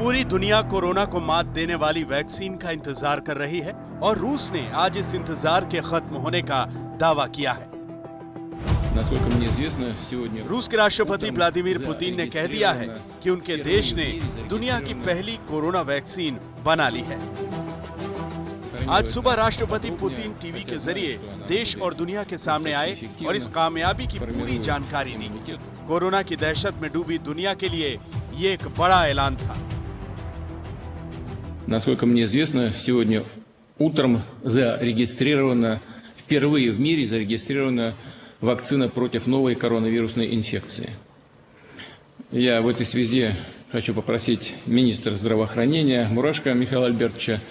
पूरी दुनिया कोरोना को मात देने वाली वैक्सीन का इंतजार कर रही है और रूस ने आज इस इंतजार के खत्म होने का दावा किया है। रूस के राष्ट्रपति व्लादिमीर पुतिन ने कह दिया है कि उनके देश ने दुनिया की पहली कोरोना वैक्सीन बना ली है। आज सुबह राष्ट्रपति पुतिन टीवी के जरिए देश और दुनिया के सामने आए और इस कामयाबी की पूरी जानकारी दी। कोरोना की दहशत में डूबी दुनिया के लिए ये एक बड़ा ऐलान था। Насколько мне известно, сегодня утром зарегистрирована, впервые в мире зарегистрирована вакцина против новой коронавирусной инфекции. Я в этой связи хочу попросить министра здравоохранения Мурашко Михаила Альбертовича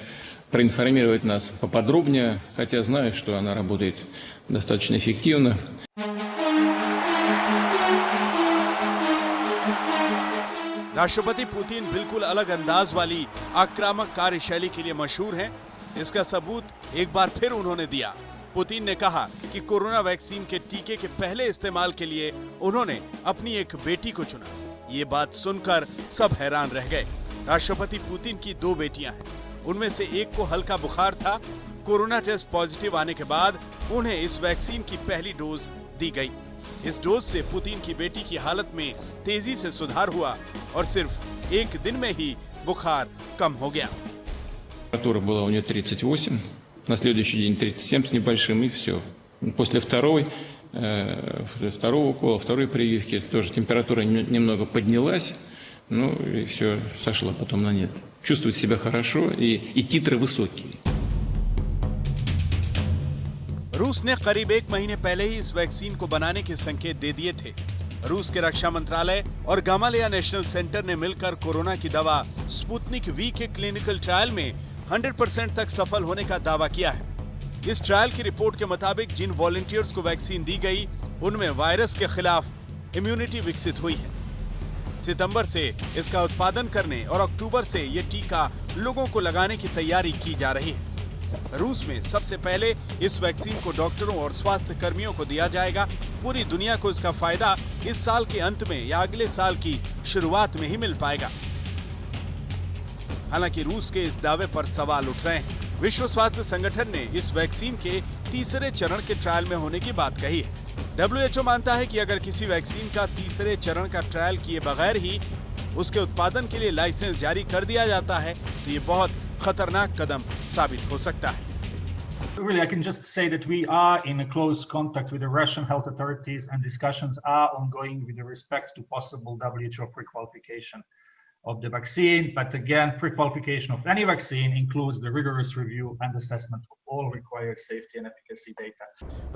проинформировать нас поподробнее, хотя знаю, что она работает достаточно эффективно. राष्ट्रपति पुतिन बिल्कुल अलग अंदाज वाली आक्रामक कार्यशैली के लिए मशहूर हैं। इसका सबूत एक बार फिर उन्होंने दिया। पुतिन ने कहा कि कोरोना वैक्सीन के टीके के पहले इस्तेमाल के लिए उन्होंने अपनी एक बेटी को चुना। ये बात सुनकर सब हैरान रह गए। राष्ट्रपति पुतिन की 2 बेटियां हैं, उनमें से एक को हल्का बुखार था। कोरोना टेस्ट पॉजिटिव आने के बाद उन्हें इस वैक्सीन की पहली डोज दी गई। इस डोज से पुतिन की बेटी की हालत में तेजी से सुधार हुआ और सिर्फ एक दिन में ही बुखार कम हो गया। Температура была у нее 38, на следующий день 37 с небольшим, и все. После второго укола, второй прививки тоже температура немного поднялась, ну и все, сошла потом на нет. Чувствует себя хорошо и титры высокие. रूस ने करीब 1 महीने पहले ही इस वैक्सीन को बनाने के संकेत दे दिए थे। रूस के रक्षा मंत्रालय और गामालेया नेशनल सेंटर ने मिलकर कोरोना की दवा स्पुतनिक वी के क्लिनिकल ट्रायल में 100% तक सफल होने का दावा किया है। इस ट्रायल की रिपोर्ट के मुताबिक जिन वॉलंटियर्स को वैक्सीन दी गई, उनमें वायरस के खिलाफ इम्यूनिटी विकसित हुई है। सितंबर से इसका उत्पादन करने और अक्टूबर से ये टीका लोगों को लगाने की तैयारी की जा रही है। रूस में सबसे पहले इस वैक्सीन को डॉक्टरों और स्वास्थ्य कर्मियों को दिया जाएगा। पूरी दुनिया को इसका फायदा इस साल के अंत में या अगले साल की शुरुआत में ही मिल पाएगा। हालांकि रूस के इस दावे पर सवाल उठ रहे हैं। विश्व स्वास्थ्य संगठन ने इस वैक्सीन के तीसरे चरण के ट्रायल में होने की बात कही है। WHO मानता है कि अगर किसी वैक्सीन का तीसरे चरण का ट्रायल किए बगैर ही उसके उत्पादन के लिए लाइसेंस जारी कर दिया जाता है तो ये बहुत खतरनाक कदम साबित हो सकता है। Really, I can just say that we are in a close contact with the Russian health authorities and discussions are ongoing with respect to possible WHO pre-qualification of the vaccine. But again, pre-qualification of any vaccine includes the rigorous review and assessment of all required safety and efficacy data.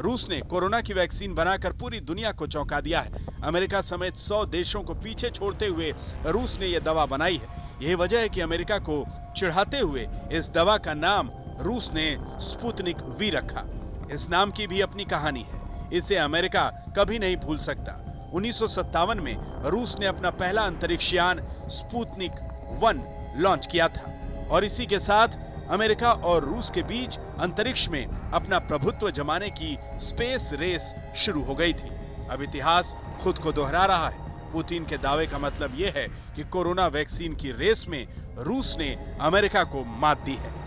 रूस ने corona की vaccine बनाकर पूरी दुनिया को चौंका दिया है। अमेरिका समेत 100 देशों को पीछे छोड़ते हुए रूस ने यह दवा बनाई है। यही वजह है कि अमेरिका को चिढ़ाते हुए इस दवा का नाम रूस ने स्पुतनिक वी रखा। इस नाम की भी अपनी कहानी है, इसे अमेरिका कभी नहीं भूल सकता। 1957 में रूस ने अपना पहला अंतरिक्ष यान स्पुतनिक 1 लॉन्च किया था और इसी के साथ अमेरिका और रूस के बीच अंतरिक्ष में अपना प्रभुत्व जमाने की स्पेस रेस शुरू हो गई थी। अब इतिहास खुद को दोहरा रहा है। पुतिन के दावे का मतलब यह है कि कोरोना वैक्सीन की रेस में रूस ने अमेरिका को मात दी है।